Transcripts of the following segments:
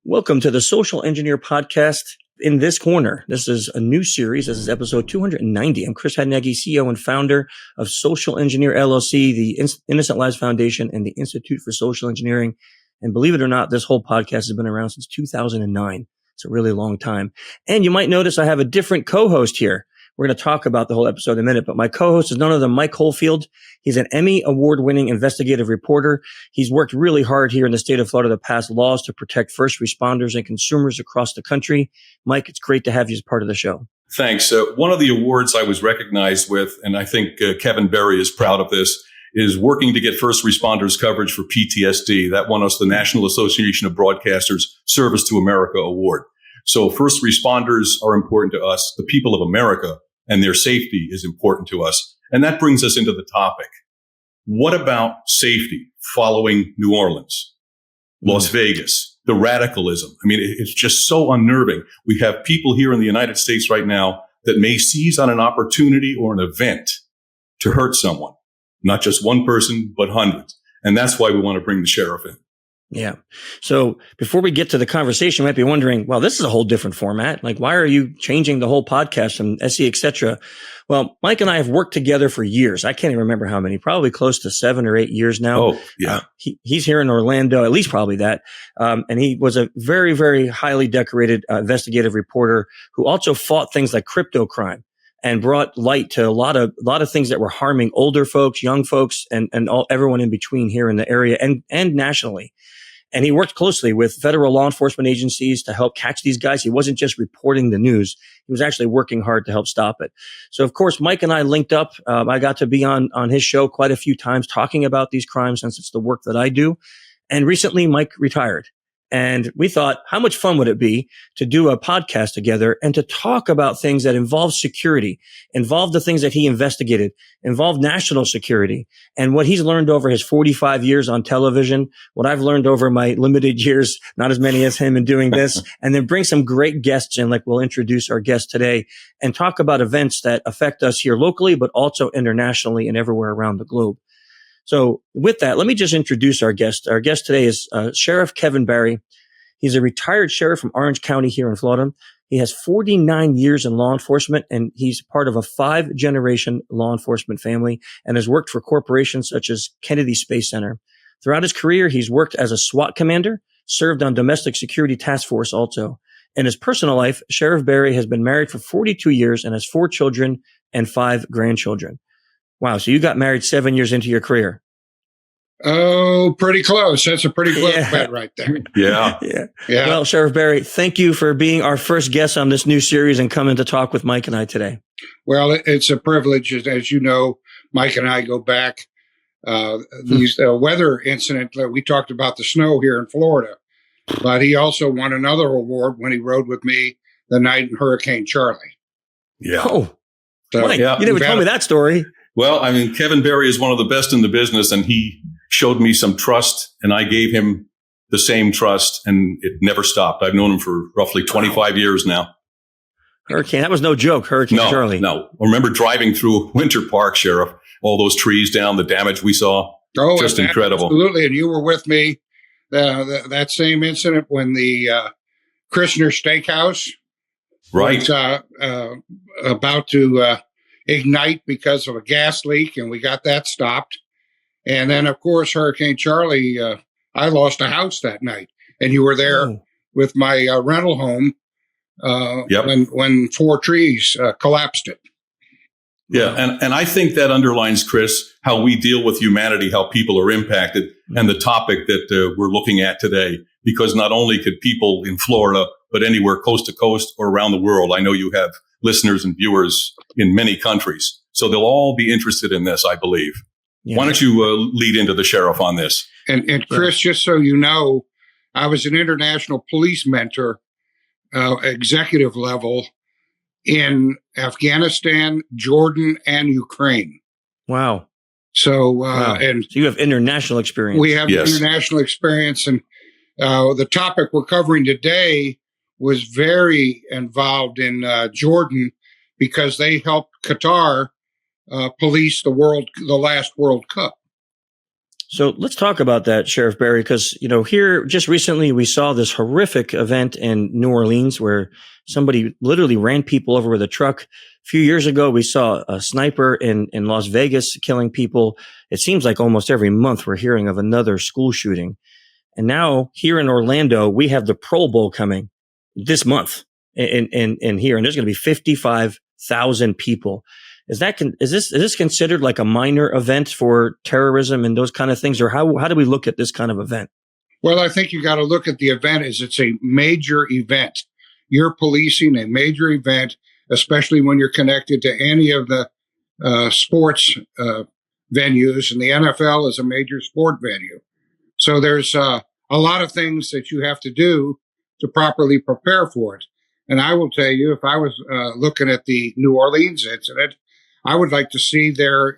Welcome to the Social Engineer Podcast. In this corner, this is a new series. This is episode 290. I'm Chris Hadnagy, CEO and founder of Social Engineer LLC, the Innocent Lives Foundation, and the Institute for Social Engineering. And believe it or not, this whole podcast has been around since 2009. It's a really long time. And you might notice I have a different co-host here. We're going to talk about the whole episode in a minute, but my co-host is none other than Mike Holfeld. He's an Emmy award-winning investigative reporter. He's worked really hard here in the state of Florida to pass laws to protect first responders and consumers across the country. Mike, it's great to have you as part of the show. Thanks. One of the awards I was recognized with, and I think Kevin Beary is proud of this, is working to get first responders coverage for PTSD. That won us the National Association of Broadcasters Service to America Award. So first responders are important to us. The people of America and their safety is important to us. And that brings us into the topic. What about safety following New Orleans, Las Vegas, the radicalism? I mean, it's just so unnerving. We have people here in the United States right now that may seize on an opportunity or an event to hurt someone, not just one person, but hundreds. And that's why we want to bring the sheriff in. Yeah. So before we get to the conversation, you might be wondering, well, this is a whole different format. Like, why are you changing the whole podcast from SE, et cetera? Well, Mike and I have worked together for years. I can't even remember how many, probably close to 7 or 8 years now. Oh, yeah. He's here in Orlando, at least probably that. And he was a very, very highly decorated investigative reporter who also fought things like crypto crime and brought light to a lot of things that were harming older folks, young folks, and everyone in between here in the area and nationally. And he worked closely with federal law enforcement agencies to help catch these guys. He wasn't just reporting the news. He was actually working hard to help stop it. So, of course, Mike and I linked up. I got to be on his show quite a few times talking about these crimes since it's the work that I do. And recently, Mike retired. And we thought, how much fun would it be to do a podcast together and to talk about things that involve security, involve the things that he investigated, involve national security, and what he's learned over his 45 years on television, what I've learned over my limited years, not as many as him in doing this, and then bring some great guests in, like we'll introduce our guest today, and talk about events that affect us here locally, but also internationally and everywhere around the globe. So with that, let me just introduce our guest. Our guest today is Sheriff Kevin Beary. He's a retired sheriff from Orange County here in Florida. He has 49 years in law enforcement, and he's part of a 5-generation law enforcement family and has worked for corporations such as Kennedy Space Center. Throughout his career, he's worked as a SWAT commander, served on domestic security task force also. In his personal life, Sheriff Beary has been married for 42 years and has 4 children and 5 grandchildren. Wow. So you got married 7 years into your career. Oh, pretty close. That's a pretty close bet right there. Yeah. Well, Sheriff Beary, thank you for being our first guest on this new series and coming to talk with Mike and I today. Well, it's a privilege. As you know, Mike and I go back. These weather incident, we talked about the snow here in Florida, but he also won another award when he rode with me the night in Hurricane Charlie. Yeah. Oh, so, Mike, you never told me that story. Well, I mean, Kevin Beary is one of the best in the business, and he showed me some trust, and I gave him the same trust, and it never stopped. I've known him for roughly 25 years now. Hurricane, that was no joke, Hurricane Charlie. No. I remember driving through Winter Park, Sheriff, all those trees down, the damage we saw. Oh, just incredible. Absolutely, and you were with me that same incident when the Christner Steakhouse was about to ignite because of a gas leak, and we got that stopped. And then, of course, Hurricane Charlie, I lost a house that night, and you were there with my rental home when 4 trees collapsed it. Yeah, and I think that underlines, Chris, how we deal with humanity, how people are impacted, and the topic that we're looking at today. Because not only could people in Florida, but anywhere coast to coast or around the world, I know you have listeners and viewers in many countries. So they'll all be interested in this, I believe. Yeah. Why don't you lead into the sheriff on this? And Chris, just so you know, I was an international police mentor, executive level in Afghanistan, Jordan, and Ukraine. Wow. So, and so you have international experience. We have international experience. And the topic we're covering today was very involved in Jordan because they helped Qatar police the last World Cup. So let's talk about that, Sheriff Beary, because, here just recently we saw this horrific event in New Orleans where somebody literally ran people over with a truck. A few years ago, we saw a sniper in Las Vegas killing people. It seems like almost every month we're hearing of another school shooting. And now here in Orlando, we have the Pro Bowl coming this month in here, and there's going to be 55,000 people. Is this considered like a minor event for terrorism and those kind of things, or how do we look at this kind of event? Well, I think you got to look at the event as it's a major event. You're policing a major event, especially when you're connected to any of the sports venues, and the NFL is a major sport venue. So there's a lot of things that you have to do to properly prepare for it. And I will tell you, if I was looking at the New Orleans incident, I would like to see their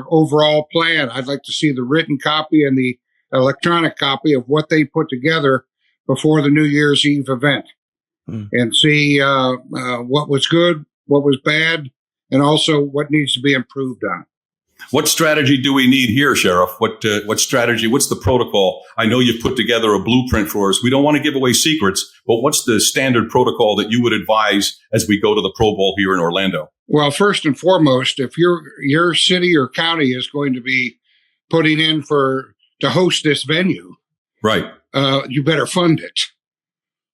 overall plan. I'd like to see the written copy and the electronic copy of what they put together before the New Year's Eve event, and see what was good, what was bad, and also what needs to be improved on. What strategy do we need here, Sheriff? What strategy? What's the protocol? I know you've put together a blueprint for us. We don't want to give away secrets, but what's the standard protocol that you would advise as we go to the Pro Bowl here in Orlando? Well, first and foremost, if your city or county is going to be putting in to host this venue, right, you better fund it.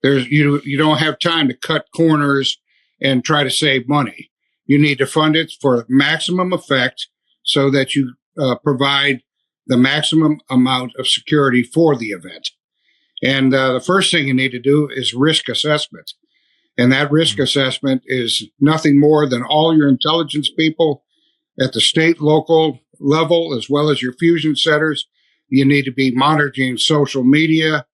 You don't have time to cut corners and try to save money. You need to fund it for maximum effect, so that you provide the maximum amount of security for the event. And the first thing you need to do is risk assessment. And that risk assessment is nothing more than all your intelligence people at the state, local level, as well as your fusion centers. You need to be monitoring social media.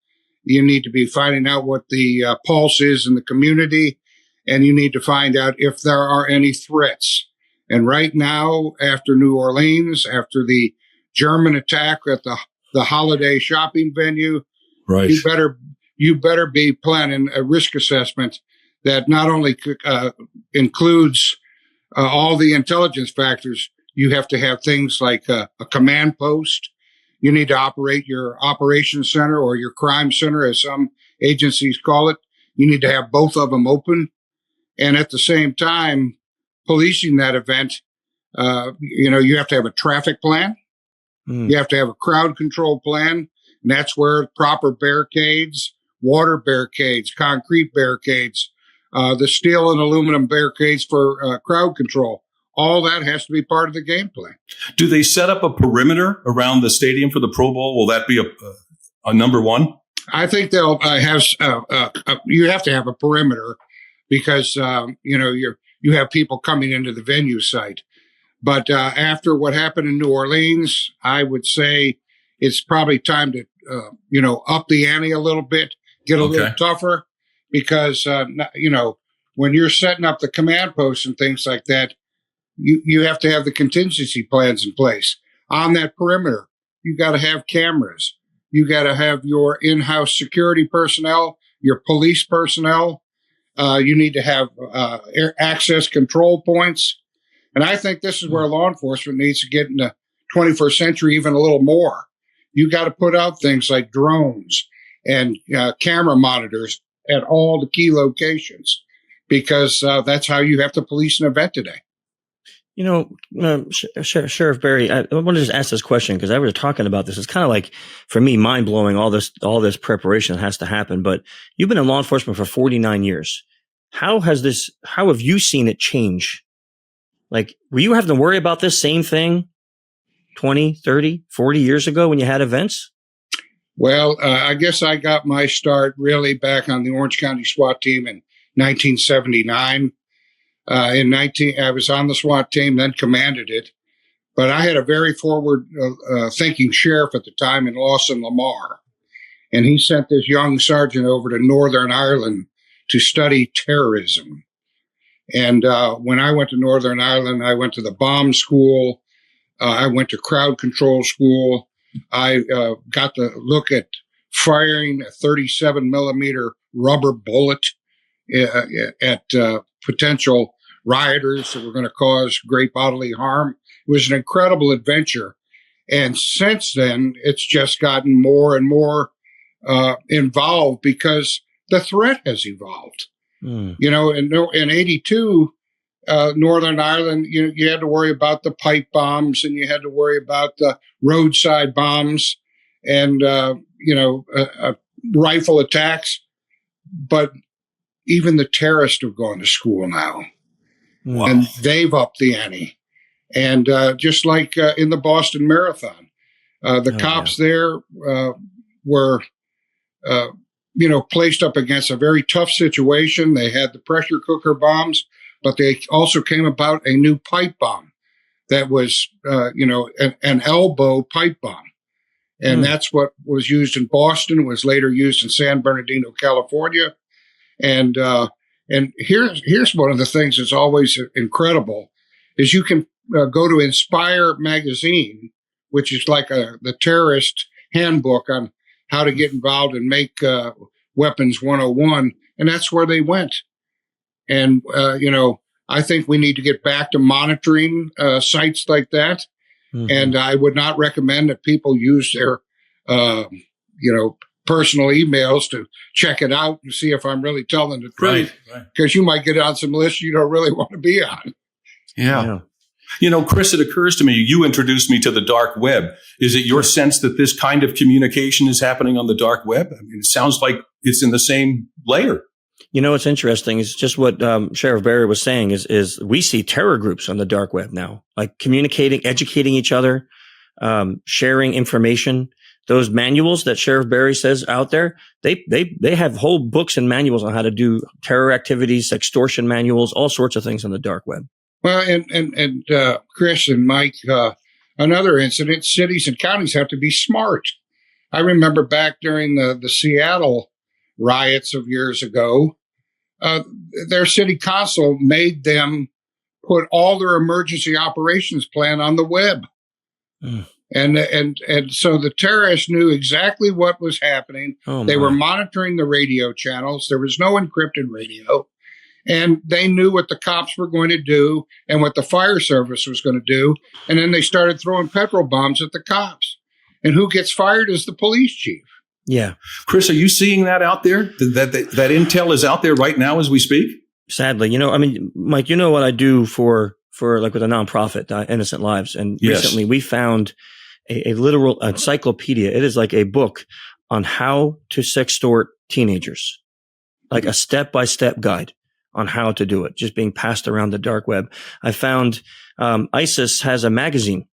You need to be finding out what the pulse is in the community. And you need to find out if there are any threats. And right now, after New Orleans, after the German attack at the holiday shopping venue, right, you better be planning a risk assessment that not only includes all the intelligence factors. You have to have things like a command post. You need to operate your operations center, or your crime center, as some agencies call it. You need to have both of them open, and at the same time, policing that event, you have to have a traffic plan. You have to have a crowd control plan. And that's where proper barricades, water barricades, concrete barricades, the steel and aluminum barricades for crowd control, all that has to be part of the game plan. Do they set up a perimeter around the stadium for the Pro Bowl? Will that be a number one? I think they'll have, you have to have a perimeter because, you have people coming into the venue site. But after what happened in New Orleans, I would say it's probably time to, up the ante a little bit, get a little tougher, because, when you're setting up the command posts and things like that, you have to have the contingency plans in place. On that perimeter, you got to have cameras. You got to have your in-house security personnel, your police personnel. You need to have access control points. And I think this is where law enforcement needs to get in the 21st century even a little more. You got to put out things like drones and camera monitors at all the key locations, because that's how you have to police an event today. Sheriff Beary, I want to just ask this question because I was talking about this. It's kind of like, for me, mind blowing, all this preparation that has to happen. But you've been in law enforcement for 49 years. How have you seen it change? Like, were you having to worry about this same thing 20, 30, 40 years ago when you had events? Well, I guess I got my start really back on the Orange County SWAT team in 1979. I was on the SWAT team, then commanded it. But I had a very forward thinking sheriff at the time in Lawson Lamar. And he sent this young sergeant over to Northern Ireland to study terrorism. And when I went to Northern Ireland, I went to the bomb school. I went to crowd control school. I got to look at firing a 37 millimeter rubber bullet at potential rioters that were going to cause great bodily harm. It was an incredible adventure. And since then, it's just gotten more and more involved because the threat has evolved. You know, in 82, Northern Ireland, you had to worry about the pipe bombs, and you had to worry about the roadside bombs and, rifle attacks. But even the terrorists have gone to school now. Wow. And they've upped the ante. And just like in the Boston Marathon, the cops there were, placed up against a very tough situation. They had the pressure cooker bombs, but they also came about a new pipe bomb that was, an elbow pipe bomb. And that's what was used in Boston, was later used in San Bernardino, California. And here's one of the things that's always incredible is you can go to Inspire magazine, which is like the terrorist handbook on how to get involved and make weapons 101. And that's where they went. And, I think we need to get back to monitoring sites like that. And I would not recommend that people use their, personal emails to check it out and see if I'm really telling the truth. Right. Because you might get on some lists you don't really want to be on. Yeah. Chris, it occurs to me, you introduced me to the dark web. Is it your sense that this kind of communication is happening on the dark web? I mean, it sounds like it's in the same layer. What's interesting is just what Sheriff Beary was saying is we see terror groups on the dark web now, like communicating, educating each other, sharing information. Those manuals that Sheriff Beary says out there, they have whole books and manuals on how to do terror activities, extortion manuals, all sorts of things on the dark web. Well, and Chris and Mike, another incident, cities and counties have to be smart. I remember back during the Seattle riots of years ago, their city council made them put all their emergency operations plan on the web. And so the terrorists knew exactly what was happening. They were monitoring the radio channels. There was no encrypted radio. And they knew what the cops were going to do and what the fire service was going to do. And then they started throwing petrol bombs at the cops. And who gets fired is the police chief. Yeah. Chris, are you seeing that out there? That intel is out there right now as we speak? Sadly. Mike, what I do for like with a nonprofit, Innocent Lives. And recently we found a literal encyclopedia. It is like a book on how to sextort teenagers, like a step-by-step guide on how to do it, just being passed around the dark web. I found ISIS has a magazine,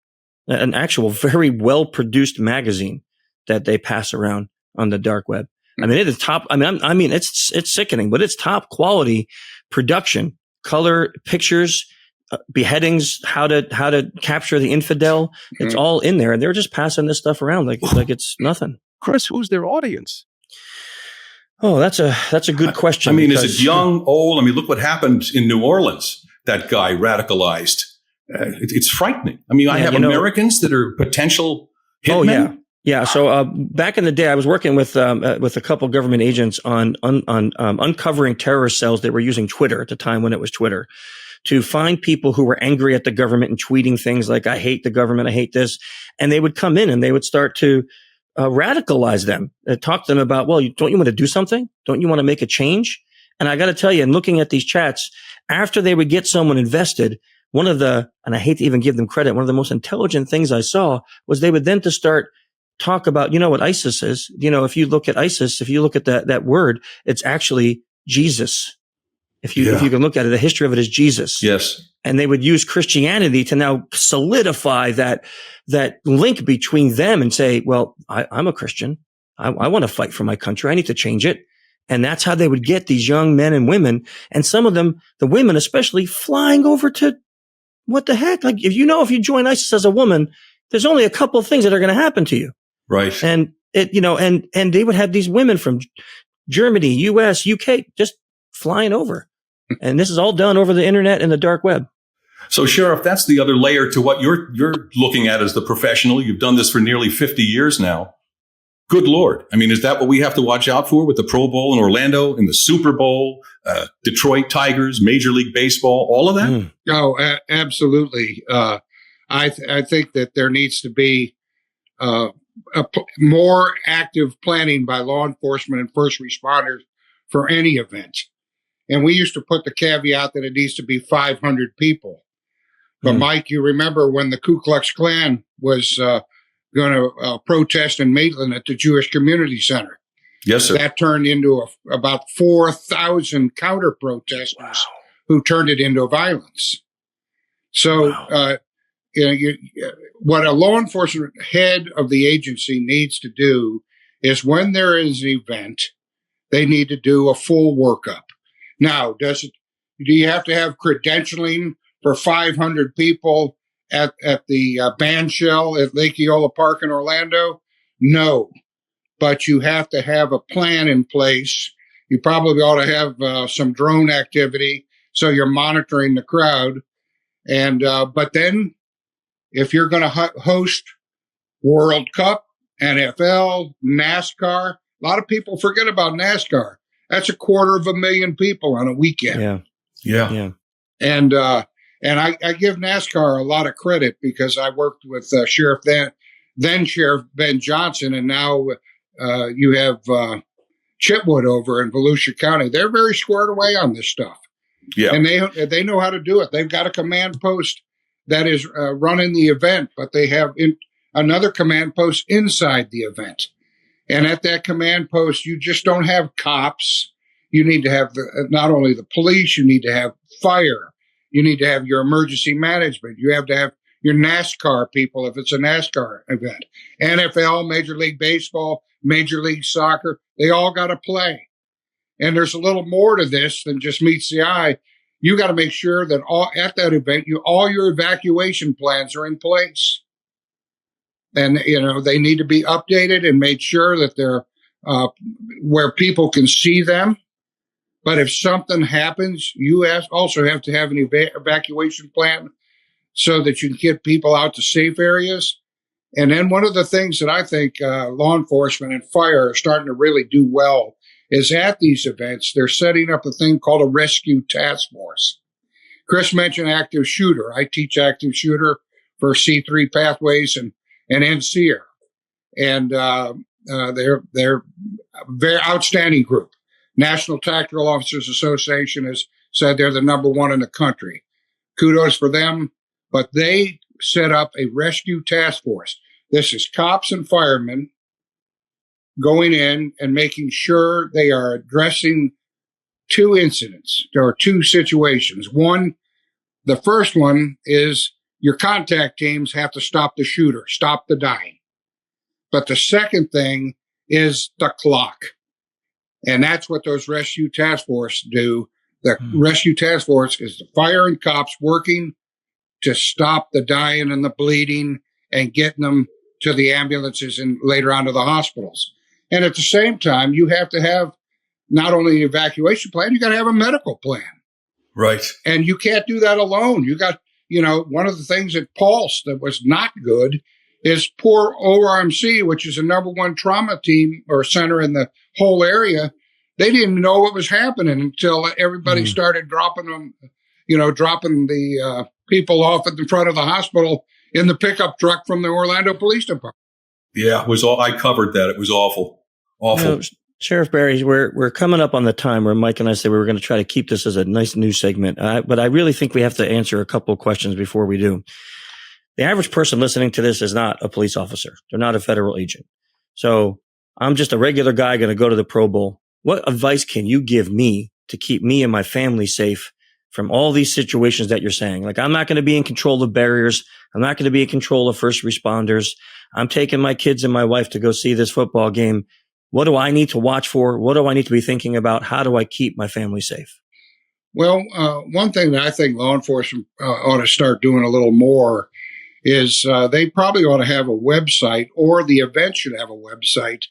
an actual very well-produced magazine that they pass around on the dark web. I mean, it is top. It's sickening, but it's top quality production, color, pictures, beheadings, how to capture the infidel. It's all in there, and they're just passing this stuff around like it's nothing. Chris, who's their audience? Oh, that's a good question. I mean, is it young, old? I mean, look what happened in New Orleans. That guy radicalized. It's frightening. I mean, I have Americans that are potential hitmen. Oh, yeah. Yeah. So back in the day, I was working with a couple government agents on uncovering terrorist cells that were using Twitter at the time when it was Twitter, to find people who were angry at the government and tweeting things like, I hate the government, I hate this. And they would come in and they would start to radicalize them, talk to them about, well, don't you want to do something? Don't you want to make a change? And I got to tell you, in looking at these chats, after they would get someone invested, and I hate to even give them credit, one of the most intelligent things I saw was they would then to start talk about, what ISIS is. If you look at ISIS, if you look at that word, it's actually Jesus. If you can look at it, the history of it is Jesus. Yes. And they would use Christianity to now solidify that link between them and say, well, I'm a Christian. I want to fight for my country. I need to change it. And that's how they would get these young men and women. And some of them, the women especially, flying over to what the heck? Like, if you join ISIS as a woman, there's only a couple of things that are going to happen to you. Right. And and they would have these women from Germany, US, UK, just flying over. And this is all done over the internet and the dark web. So, Sheriff, that's the other layer to what you're looking at as the professional. You've done this for nearly 50 years now. Good Lord. I mean, is that what we have to watch out for with the Pro Bowl in Orlando, in the Super Bowl, Detroit Tigers, Major League Baseball, all of that? Oh, absolutely. I think that there needs to be more active planning by law enforcement and first responders for any event. And we used to put the caveat that it needs to be 500 people. But Mike, you remember when the Ku Klux Klan was going to protest in Maitland at the Jewish Community Center. Yes, sir. That turned into about 4,000 counter protesters who turned it into violence. So, what a law enforcement head of the agency needs to do is when there is an event, they need to do a full workup. Now, do you have to have credentialing for 500 people at the band shell at Lake Eola Park in Orlando? No, but you have to have a plan in place. You probably ought to have some drone activity so you're monitoring the crowd. And but then, if you're going to host World Cup, NFL, NASCAR, a lot of people forget about NASCAR. That's 250,000 people on a weekend. Yeah. And I give NASCAR a lot of credit because I worked with then Sheriff Ben Johnson, and now you have Chitwood over in Volusia County. They're very squared away on this stuff. Yeah, and they know how to do it. They've got a command post that is running the event, but they have another command post inside the event. And at that command post, you just don't have cops. You need to have not only the police, you need to have fire. You need to have your emergency management. You have to have your NASCAR people if it's a NASCAR event. NFL, Major League Baseball, Major League Soccer, they all got to play. And there's a little more to this than just meets the eye. You got to make sure that at that event, all your evacuation plans are in place. And, they need to be updated and made sure that they're where people can see them. But if something happens, you also have to have an evacuation plan so that you can get people out to safe areas. And then one of the things that I think law enforcement and fire are starting to really do well is at these events, they're setting up a thing called a rescue task force. Chris mentioned active shooter. I teach active shooter for C3 Pathways and NCER. And they're a very outstanding group. National Tactical Officers Association has said they're the number one in the country. Kudos for them. But they set up a rescue task force. This is cops and firemen going in and making sure they are addressing two incidents or two situations. The first one is your contact teams have to stop the shooter, stop the dying. But the second thing is the clock. And that's what those rescue task force do. The rescue task force is the fire and cops working to stop the dying and the bleeding and getting them to the ambulances and later on to the hospitals. And at the same time, you have to have not only an evacuation plan, you got to have a medical plan. Right. And you can't do that alone. You got, one of the things at Pulse that was not good is poor ORMC, which is the number one trauma team or center in the whole area. They didn't know what was happening until everybody started dropping them, dropping the people off at the front of the hospital in the pickup truck from the Orlando Police Department. Yeah, I covered that. It was awful. Awful. Sheriff Beary, we're coming up on the time where Mike and I said we were going to try to keep this as a nice news segment. But I really think we have to answer a couple of questions before we do. The average person listening to this is not a police officer. They're not a federal agent. So I'm just a regular guy going to go to the Pro Bowl. What advice can you give me to keep me and my family safe from all these situations that you're saying? Like, I'm not going to be in control of barriers. I'm not going to be in control of first responders. I'm taking my kids and my wife to go see this football game. What do I need to watch for? What do I need to be thinking about? How do I keep my family safe? Well, one thing that I think law enforcement ought to start doing a little more is they probably ought to have a website, or the event should have a website,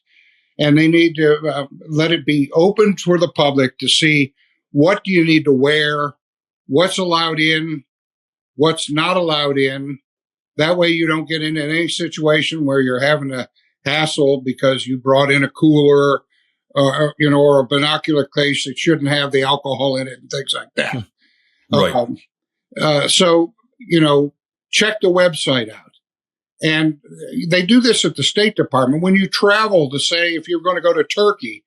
and they need to let it be open for the public to see what do you need to wear, what's allowed in, what's not allowed in. That way you don't get into any situation where you're having to hassle because you brought in a cooler or a binocular case that shouldn't have the alcohol in it and things like that. Right. So, check the website out And they do this at the State Department. When you travel to say, if you're going to go to Turkey,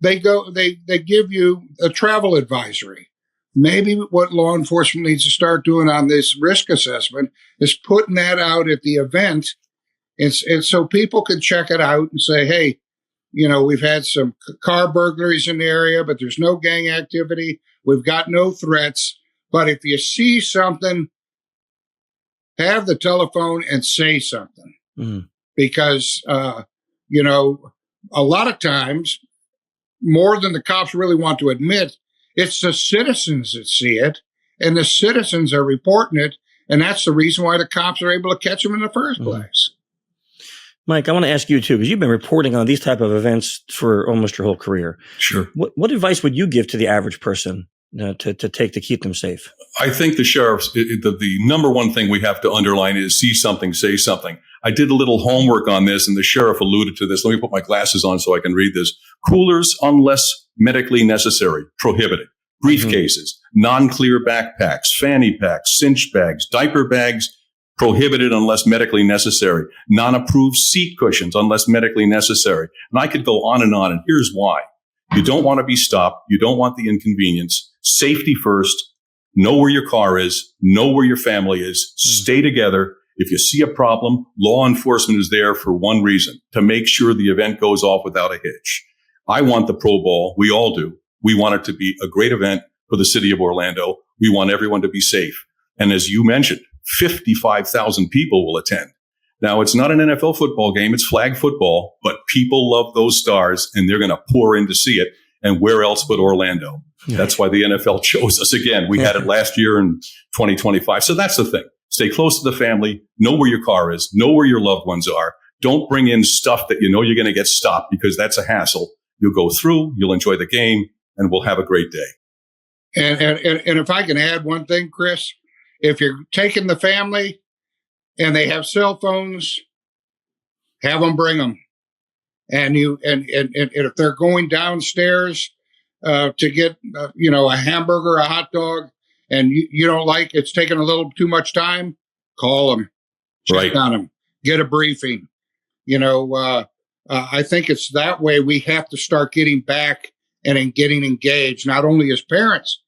they give you a travel advisory. Maybe what law enforcement needs to start doing on this risk assessment is putting that out at the event. And so people can check it out and say, hey, we've had some car burglaries in the area, but there's no gang activity. We've got no threats. But if you see something, have the telephone and say something. Mm-hmm. Because, a lot of times, more than the cops really want to admit, it's the citizens that see it, and the citizens are reporting it. And that's the reason why the cops are able to catch them in the first place. Mike, I want to ask you too, because you've been reporting on these type of events for almost your whole career. Sure. What advice would you give to the average person to take to keep them safe? I think the sheriff's, the number one thing we have to underline is see something, say something. I did a little homework on this, and the sheriff alluded to this. Let me put my glasses on so I can read this. Coolers, unless medically necessary, prohibited. Briefcases, non-clear backpacks, fanny packs, cinch bags, diaper bags, prohibited unless medically necessary. Non-approved seat cushions unless medically necessary. And I could go on, and here's why. You don't want to be stopped. You don't want the inconvenience. Safety first. Know where your car is. Know where your family is. Stay together. If you see a problem, law enforcement is there for one reason, to make sure the event goes off without a hitch. I want the Pro Bowl. We all do. We want it to be a great event for the city of Orlando. We want everyone to be safe. And as you mentioned, 55,000 people will attend. Now, it's not an NFL football game. It's flag football, but people love those stars, and they're going to pour in to see it. And where else but Orlando? That's why the NFL chose us again. We had it last year in 2025. So that's the thing. Stay close to the family. Know where your car is. Know where your loved ones are. Don't bring in stuff that you know you're going to get stopped, because that's a hassle. You'll go through, you'll enjoy the game, and we'll have a great day. And if I can add one thing, Chris, if you're taking the family and they have cell phones, have them bring them. And if they're going downstairs to get a hamburger, a hot dog, and you don't like it's taking a little too much time, call them, check on them, get a briefing. I think it's that way we have to start getting back and getting engaged, not only as parents,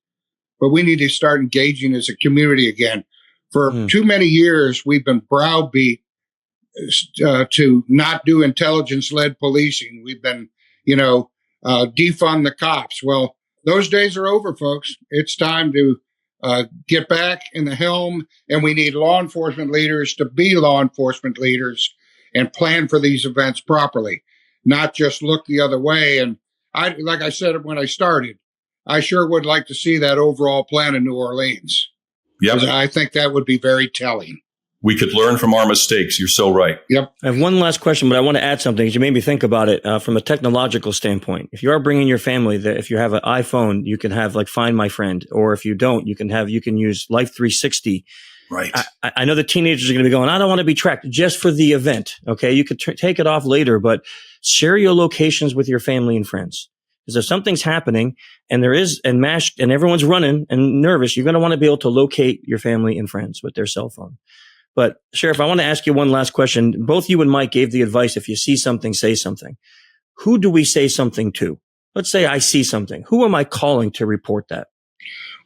but we need to start engaging as a community again. For too many years, we've been browbeat to not do intelligence-led policing. We've been, defund the cops. Well, those days are over, folks. It's time to get back in the helm, and we need law enforcement leaders to be law enforcement leaders and plan for these events properly, not just look the other way. And like I said when I started, I sure would like to see that overall plan in New Orleans. Yep. I think that would be very telling. We could learn from our mistakes. You're so right. Yep. I have one last question, but I want to add something because you made me think about it from a technological standpoint. If you are bringing your family, if you have an iPhone, you can have Find My Friend, or if you don't, you can use Life 360. Right. I know the teenagers are going to be going, I don't want to be tracked, just for the event. Okay. You could take it off later, but share your locations with your family and friends. Because if something's happening and and everyone's running and nervous, you're going to want to be able to locate your family and friends with their cell phone. But Sheriff, I want to ask you one last question. Both you and Mike gave the advice, if you see something, say something. Who do we say something to? Let's say I see something. Who am I calling to report that?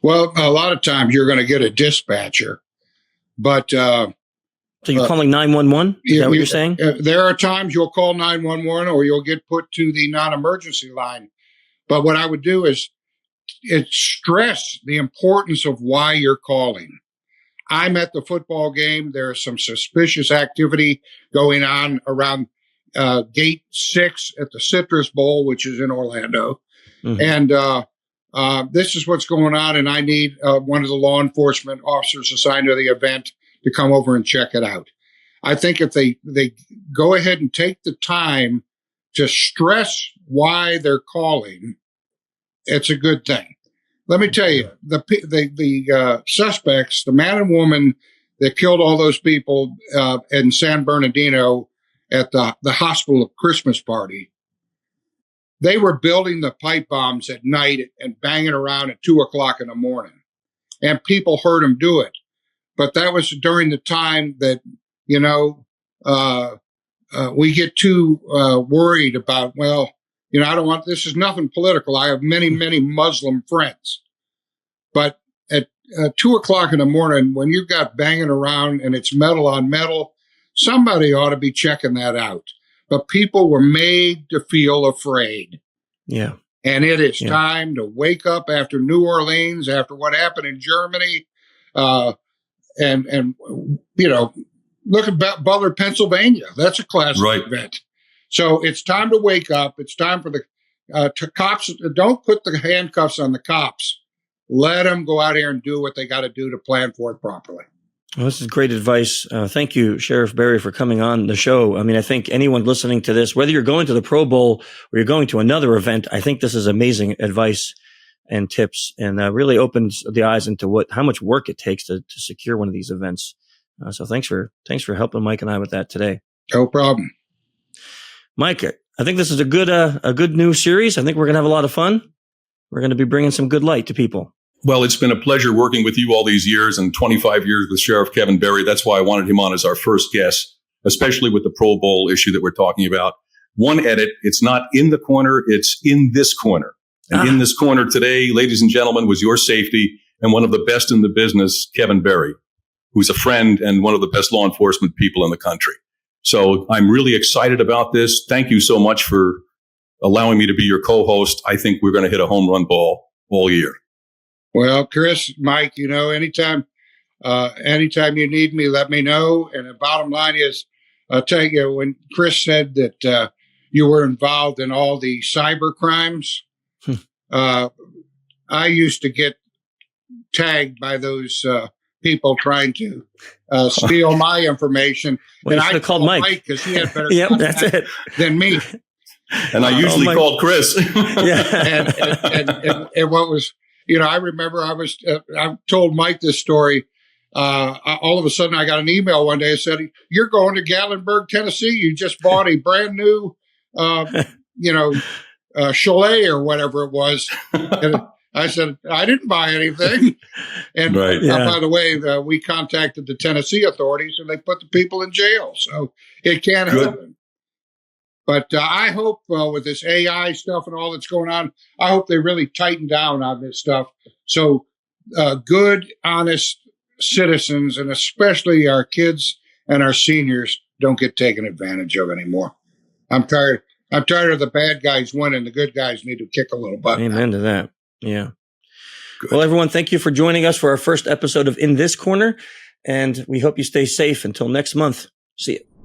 Well, a lot of times you're going to get a dispatcher, but so you're calling 911? Is that what you're saying? There are times you'll call 911 or you'll get put to the non-emergency line. But what I would do is stress the importance of why you're calling. I'm at the football game. There's some suspicious activity going on around Gate 6 at the Citrus Bowl, which is in Orlando. Mm-hmm. And this is what's going on, and I need one of the law enforcement officers assigned to the event to come over and check it out. I think if they go ahead and take the time to stress why they're calling, it's a good thing. Let me tell you, the suspects, the man and woman that killed all those people in San Bernardino at the hospital Christmas party, they were building the pipe bombs at night and banging around at 2:00 in the morning, and people heard them do it. But that was during the time that we get too worried about, well, I don't want, this is nothing political. I have many, many Muslim friends. But at 2:00 in the morning, when you've got banging around and it's metal on metal, somebody ought to be checking that out. But people were made to feel afraid. Yeah. And it is time to wake up after New Orleans, after what happened in Germany. And look at Butler, Pennsylvania. That's a classic event. So it's time to wake up. It's time for the cops. Don't put the handcuffs on the cops. Let them go out here and do what they got to do to plan for it properly. Well, this is great advice. Thank you, Sheriff Beary, for coming on the show. I mean, I think anyone listening to this, whether you're going to the Pro Bowl or you're going to another event, I think this is amazing advice and tips, and really opens the eyes into how much work it takes to secure one of these events. So thanks for helping Mike and I with that today. No problem. Mike, I think this is a good new series. I think we're going to have a lot of fun. We're going to be bringing some good light to people. Well, it's been a pleasure working with you all these years and 25 years with Sheriff Kevin Beary. That's why I wanted him on as our first guest, especially with the Pro Bowl issue that we're talking about. One edit, it's not in the corner, it's in this corner. And in this corner today, ladies and gentlemen, was your safety and one of the best in the business, Kevin Beary, who's a friend and one of the best law enforcement people in the country. So I'm really excited about this. Thank you so much for allowing me to be your co-host. I think we're going to hit a home run ball all year. Well, Chris, Mike, anytime you need me, let me know. And the bottom line is, I'll tell you, when Chris said that you were involved in all the cyber crimes, I used to get tagged by those people trying to steal my information. Well, and I called Mike because he had better that's it. than me. And I usually called Chris. And what was, I remember I told Mike this story. All of a sudden I got an email one day that said, "You're going to Gatlinburg, Tennessee. You just bought a brand new, chalet or whatever it was." And I said, "I didn't buy anything." And by the way, we contacted the Tennessee authorities and they put the people in jail. So it can't happen. But I hope with this AI stuff and all that's going on, I hope they really tighten down on this stuff. So good, honest citizens, and especially our kids and our seniors, don't get taken advantage of anymore. I'm tired of the bad guys winning. The good guys need to kick a little butt. Amen to that. Yeah. Good. Well, everyone, thank you for joining us for our first episode of In This Corner, and we hope you stay safe until next month. See you.